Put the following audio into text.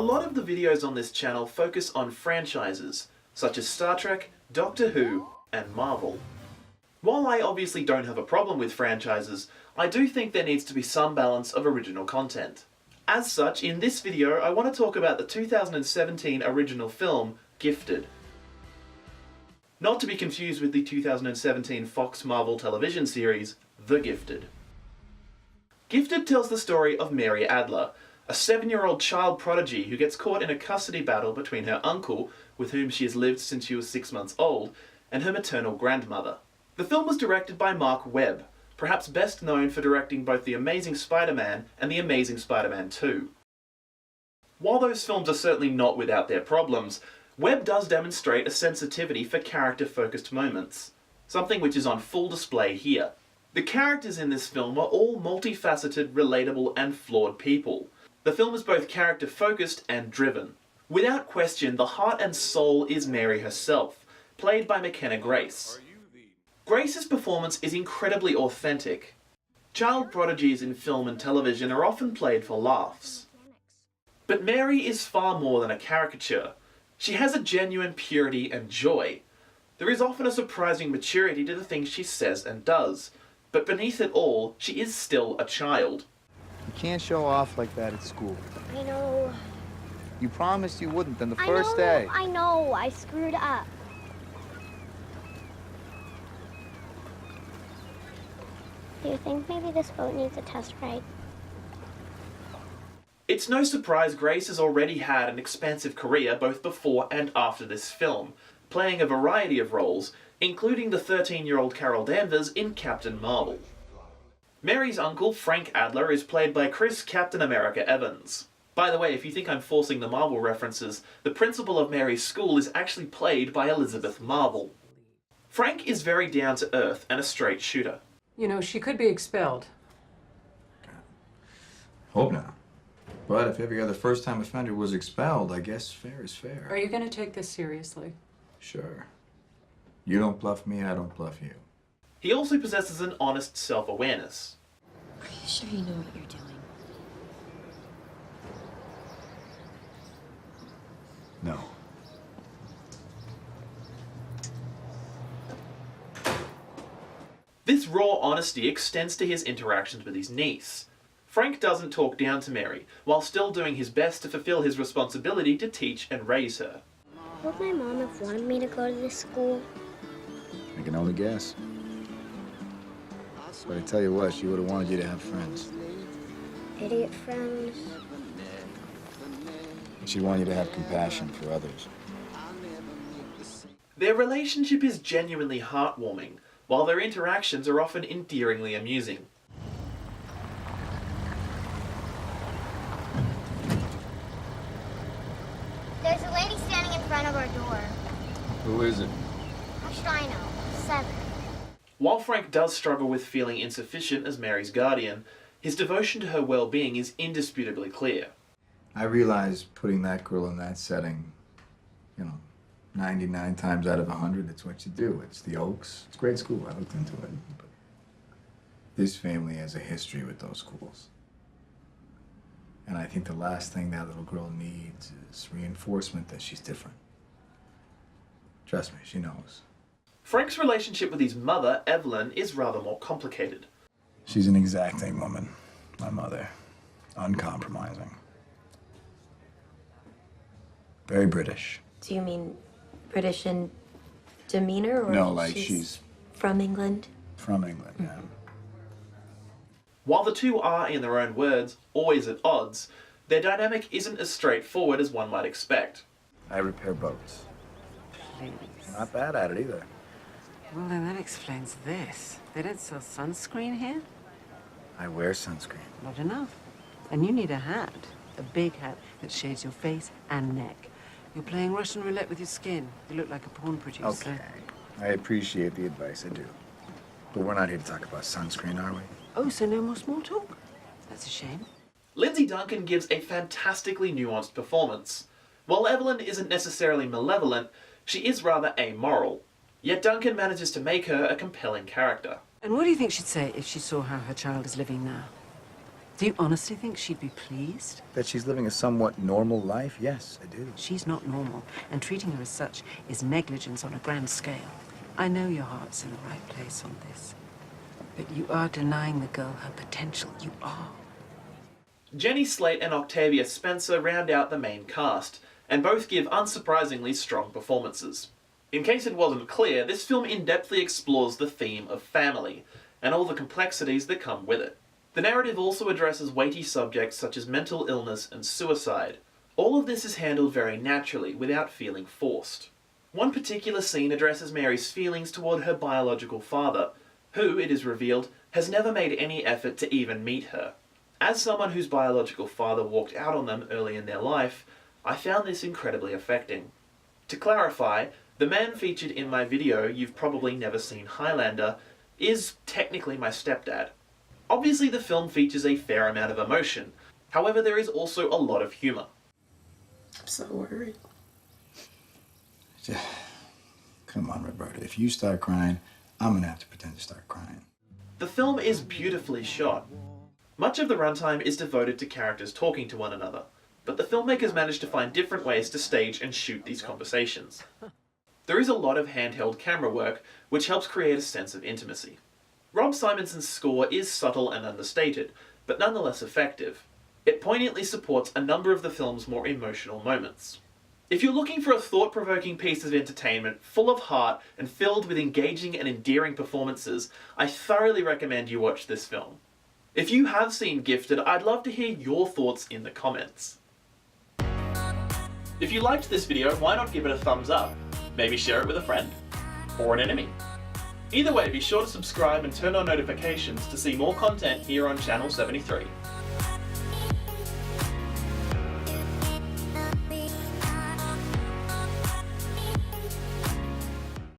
lot of the videos on this channel focus on franchises, such as Star Trek, Doctor Who, and Marvel. While I obviously don't have a problem with franchises, I do think there needs to be some balance of original content. As such, in this video I want to talk about the 2017 original film, Gifted. Not to be confused with the 2017 Fox Marvel television series, The Gifted. Gifted tells the story of Mary Adler, a 7-year-old child prodigy who gets caught in a custody battle between her uncle, with whom she has lived since she was 6 months old, and her maternal grandmother. The film was directed by Mark Webb, perhaps best known for directing both The Amazing Spider-Man and The Amazing Spider-Man 2. While those films are certainly not without their problems, Webb does demonstrate a sensitivity for character-focused moments, something which is on full display here. The characters in this film are all multifaceted, relatable, and flawed people. The film is both character-focused and driven. Without question, the heart and soul is Mary herself, played by Mckenna Grace. Grace's performance is incredibly authentic. Child prodigies in film and television are often played for laughs. But Mary is far more than a caricature. She has a genuine purity and joy. There is often a surprising maturity to the things she says and does. But beneath it all, she is still a child. You can't show off like that at school. I know. You promised you wouldn't on the first day. I know. I screwed up. Do you think maybe this boat needs a test ride? It's no surprise Grace has already had an expansive career both before and after this film, playing a variety of roles, including the 13-year-old Carol Danvers in Captain Marvel. Mary's uncle, Frank Adler, is played by Chris Captain America Evans. By the way, if you think I'm forcing the Marvel references, the principal of Mary's school is actually played by Elizabeth Marvel. Frank is very down-to-earth and a straight shooter. You know, she could be expelled. Hope not. But if every other first-time offender was expelled, I guess fair is fair. Are you going to take this seriously? Sure. You don't bluff me, I don't bluff you. He also possesses an honest self-awareness. Are you sure you know what you're doing? No. This raw honesty extends to his interactions with his niece. Frank doesn't talk down to Mary, while still doing his best to fulfill his responsibility to teach and raise her. Would my mom have wanted me to go to this school? I can only guess. But I tell you what, she would have wanted you to have friends. Idiot friends. And she'd want you to have compassion for others. Their relationship is genuinely heartwarming, while their interactions are often endearingly amusing. There's a lady standing in front of our door. Who is it? How should I know? 7. While Frank does struggle with feeling insufficient as Mary's guardian, his devotion to her well-being is indisputably clear. I realize putting that girl in that setting, 99 times out of 100, it's what you do. It's the Oaks. It's a great school. I looked into it. But this family has a history with those schools. And I think the last thing that little girl needs is reinforcement that she's different. Trust me, she knows. Frank's relationship with his mother, Evelyn, is rather more complicated. She's an exacting woman, my mother. Uncompromising. Very British. Do you mean British in demeanor, or No, like she's from England? from England, yeah. While the two are, in their own words, always at odds, their dynamic isn't as straightforward as one might expect. I repair boats. Please. Not bad at it either. Well, then that explains this. They don't sell sunscreen here? I wear sunscreen. Not enough. And you need a hat. A big hat that shades your face and neck. You're playing Russian roulette with your skin. You look like a porn producer. Okay. I appreciate the advice, I do. But we're not here to talk about sunscreen, are we? Oh, so no more small talk? That's a shame. Lindsay Duncan gives a fantastically nuanced performance. While Evelyn isn't necessarily malevolent, she is rather amoral. Yet Duncan manages to make her a compelling character. And what do you think she'd say if she saw how her child is living now? Do you honestly think she'd be pleased? That she's living a somewhat normal life? Yes, I do. She's not normal, and treating her as such is negligence on a grand scale. I know your heart's in the right place on this, but you are denying the girl her potential. You are. Jenny Slate and Octavia Spencer round out the main cast, and both give unsurprisingly strong performances. In case it wasn't clear, this film in-depthly explores the theme of family, and all the complexities that come with it. The narrative also addresses weighty subjects such as mental illness and suicide. All of this is handled very naturally, without feeling forced. One particular scene addresses Mary's feelings toward her biological father, who, it is revealed, has never made any effort to even meet her. As someone whose biological father walked out on them early in their life, I found this incredibly affecting. To clarify, the man featured in my video, You've Probably Never Seen Highlander, is technically my stepdad. Obviously the film features a fair amount of emotion, however there is also a lot of humour. I'm so worried. Come on, Roberta. If you start crying, I'm gonna have to pretend to start crying. The film is beautifully shot. Much of the runtime is devoted to characters talking to one another, but the filmmakers managed to find different ways to stage and shoot these conversations. There is a lot of handheld camera work, which helps create a sense of intimacy. Rob Simonson's score is subtle and understated, but nonetheless effective. It poignantly supports a number of the film's more emotional moments. If you're looking for a thought-provoking piece of entertainment full of heart and filled with engaging and endearing performances, I thoroughly recommend you watch this film. If you have seen Gifted, I'd love to hear your thoughts in the comments. If you liked this video, why not give it a thumbs up? Maybe share it with a friend, or an enemy. Either way, be sure to subscribe and turn on notifications to see more content here on Channel 73.